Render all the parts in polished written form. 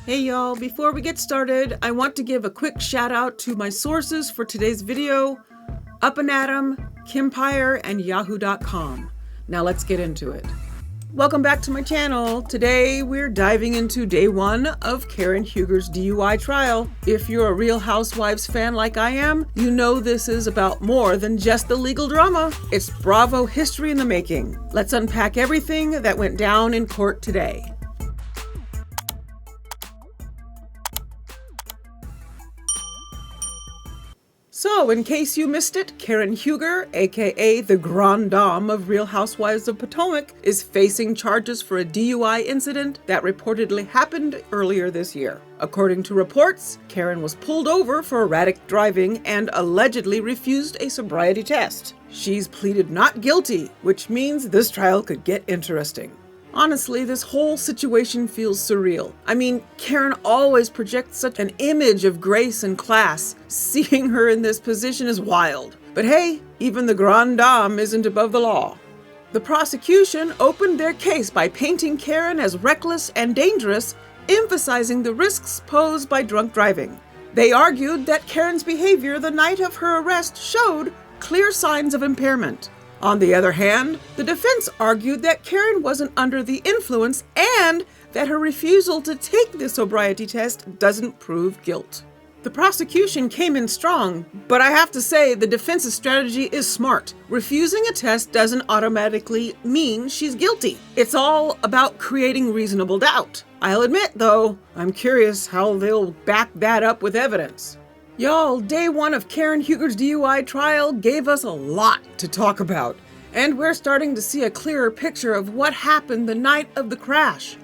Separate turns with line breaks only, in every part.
Hey y'all, before we get started, I want to give a quick shout out to my sources for today's video, Up and Atom, Kimpire, and Yahoo.com. Now let's get into it. Welcome back to my channel. Today we're diving into day one of Karen Huger's DUI trial. If you're a Real Housewives fan like I am, you know this is about more than just the legal drama. It's Bravo history in the making. Let's unpack everything that went down in court today. So, in case you missed it, Karen Huger, aka the Grande Dame of Real Housewives of Potomac, is facing charges for a DUI incident that reportedly happened earlier this year. According to reports, Karen was pulled over for erratic driving and allegedly refused a sobriety test. She's pleaded not guilty, which means this trial could get interesting. Honestly, this whole situation feels surreal. I mean, Karen always projects such an image of grace and class. Seeing her in this position is wild. But hey, even the Grande Dame isn't above the law. The prosecution opened their case by painting Karen as reckless and dangerous, emphasizing the risks posed by drunk driving. They argued that Karen's behavior the night of her arrest showed clear signs of impairment. On the other hand, the defense argued that Karen wasn't under the influence and that her refusal to take the sobriety test doesn't prove guilt. The prosecution came in strong, but I have to say the defense's strategy is smart. Refusing a test doesn't automatically mean she's guilty. It's all about creating reasonable doubt. I'll admit, though, I'm curious how they'll back that up with evidence. Y'all, day one of Karen Huger's DUI trial gave us a lot to talk about, and we're starting to see a clearer picture of what happened the night of the crash.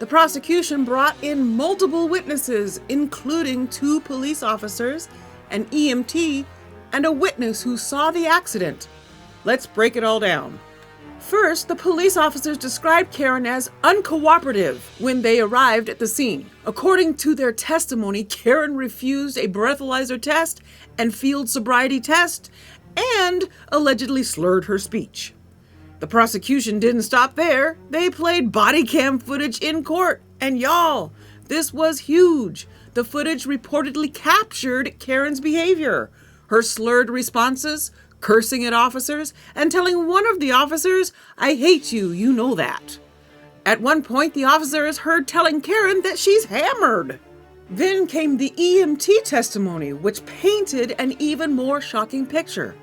The prosecution brought in multiple witnesses, including 2 police officers, an EMT, and a witness who saw the accident. Let's break it all down. First, the police officers described Karen as uncooperative when they arrived at the scene. According to their testimony, Karen refused a breathalyzer test and field sobriety test and allegedly slurred her speech. The prosecution didn't stop there. They played body cam footage in court. And y'all, this was huge. The footage reportedly captured Karen's behavior, her slurred responses, cursing at officers, and telling one of the officers, "I hate you, you know that." At one point, the officer is heard telling Karen that she's hammered. Then came the EMT testimony, which painted an even more shocking picture.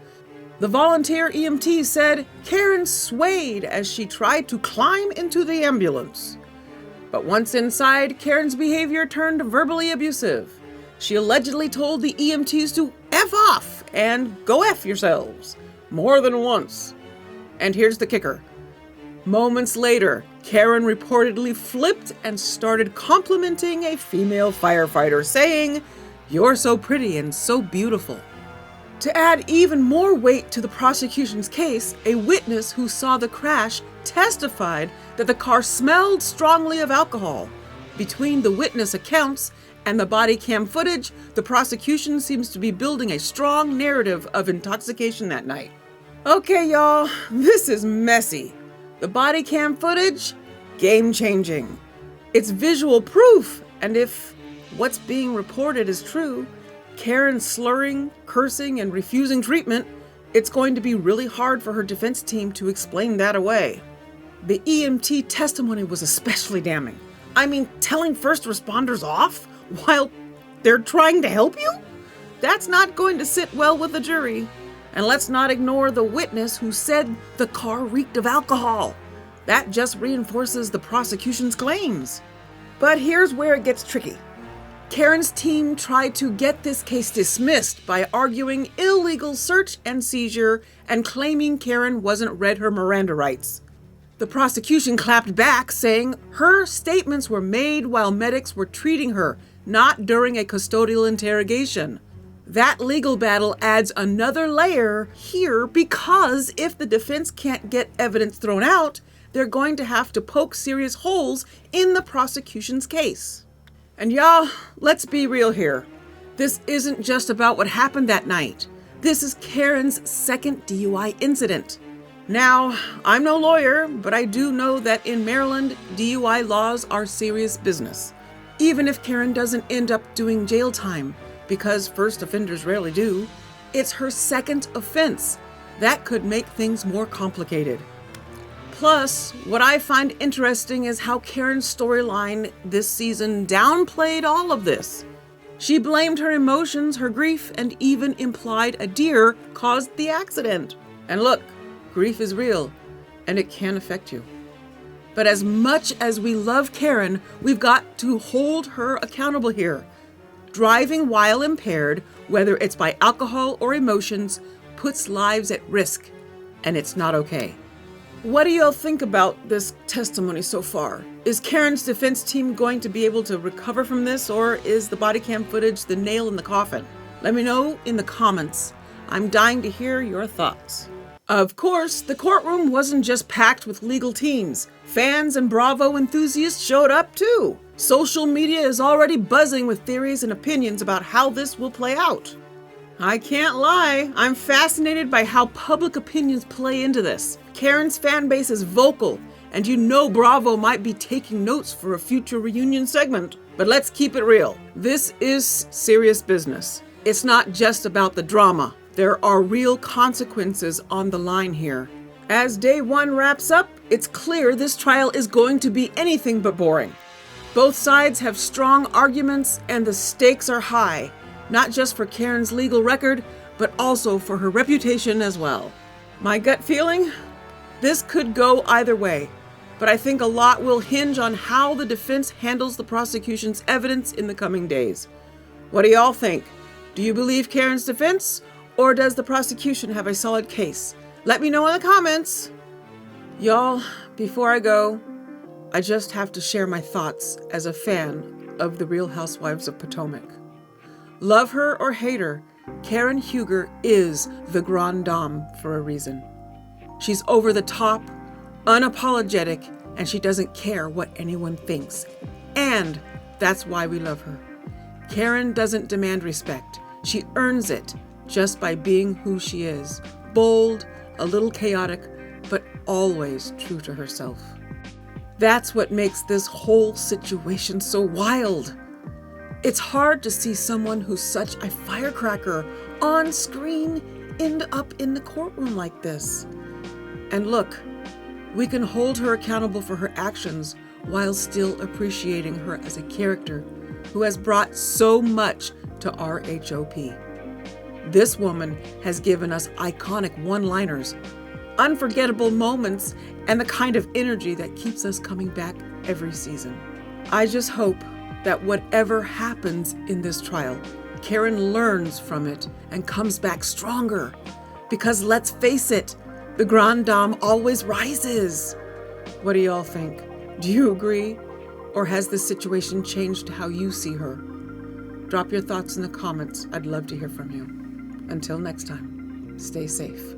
The volunteer EMT said Karen swayed as she tried to climb into the ambulance. But once inside, Karen's behavior turned verbally abusive. She allegedly told the EMTs to F off and go F yourselves more than once. And here's the kicker. Moments later, Karen reportedly flipped and started complimenting a female firefighter, saying, "You're so pretty and so beautiful." To add even more weight to the prosecution's case, a witness who saw the crash testified that the car smelled strongly of alcohol. Between the witness accounts and the body cam footage, the prosecution seems to be building a strong narrative of intoxication that night. Okay, y'all, this is messy. The body cam footage, game-changing. It's visual proof, and if what's being reported is true, Karen slurring, cursing, and refusing treatment, it's going to be really hard for her defense team to explain that away. The EMT testimony was especially damning. I mean, telling first responders off while they're trying to help you? That's not going to sit well with the jury. And let's not ignore the witness who said the car reeked of alcohol. That just reinforces the prosecution's claims. But here's where it gets tricky. Karen's team tried to get this case dismissed by arguing illegal search and seizure and claiming Karen wasn't read her Miranda rights. The prosecution clapped back, saying her statements were made while medics were treating her, not during a custodial interrogation. That legal battle adds another layer here because if the defense can't get evidence thrown out, they're going to have to poke serious holes in the prosecution's case. And y'all, let's be real here. This isn't just about what happened that night. This is Karen's second DUI incident. Now, I'm no lawyer, but I do know that in Maryland, DUI laws are serious business. Even if Karen doesn't end up doing jail time, because first offenders rarely do, it's her second offense. That could make things more complicated. Plus, what I find interesting is how Karen's storyline this season downplayed all of this. She blamed her emotions, her grief, and even implied a deer caused the accident. And look, grief is real, and it can affect you. But as much as we love Karen, we've got to hold her accountable here. Driving while impaired, whether it's by alcohol or emotions, puts lives at risk, and it's not okay. What do y'all think about this testimony so far? Is Karen's defense team going to be able to recover from this, or is the body cam footage the nail in the coffin? Let me know in the comments. I'm dying to hear your thoughts. Of course, the courtroom wasn't just packed with legal teams. Fans and Bravo enthusiasts showed up too. Social media is already buzzing with theories and opinions about how this will play out. I can't lie, I'm fascinated by how public opinions play into this. Karen's fan base is vocal, and you know Bravo might be taking notes for a future reunion segment. But let's keep it real. This is serious business. It's not just about the drama. There are real consequences on the line here. As day one wraps up, it's clear this trial is going to be anything but boring. Both sides have strong arguments, and the stakes are high. Not just for Karen's legal record, but also for her reputation as well. My gut feeling? This could go either way, but I think a lot will hinge on how the defense handles the prosecution's evidence in the coming days. What do y'all think? Do you believe Karen's defense, or does the prosecution have a solid case? Let me know in the comments. Y'all, before I go, I just have to share my thoughts as a fan of the Real Housewives of Potomac. Love her or hate her, Karen Huger is the grande dame for a reason. She's over the top, unapologetic, and she doesn't care what anyone thinks. And that's why we love her. Karen doesn't demand respect. She earns it just by being who she is. Bold, a little chaotic, but always true to herself. That's what makes this whole situation so wild. It's hard to see someone who's such a firecracker on screen end up in the courtroom like this. And look, we can hold her accountable for her actions while still appreciating her as a character who has brought so much to our HOP. This woman has given us iconic one-liners, unforgettable moments, and the kind of energy that keeps us coming back every season. I just hope that whatever happens in this trial, Karen learns from it and comes back stronger. Because let's face it, the grande dame always rises. What do y'all think? Do you agree? Or has this situation changed how you see her? Drop your thoughts in the comments. I'd love to hear from you. Until next time, stay safe.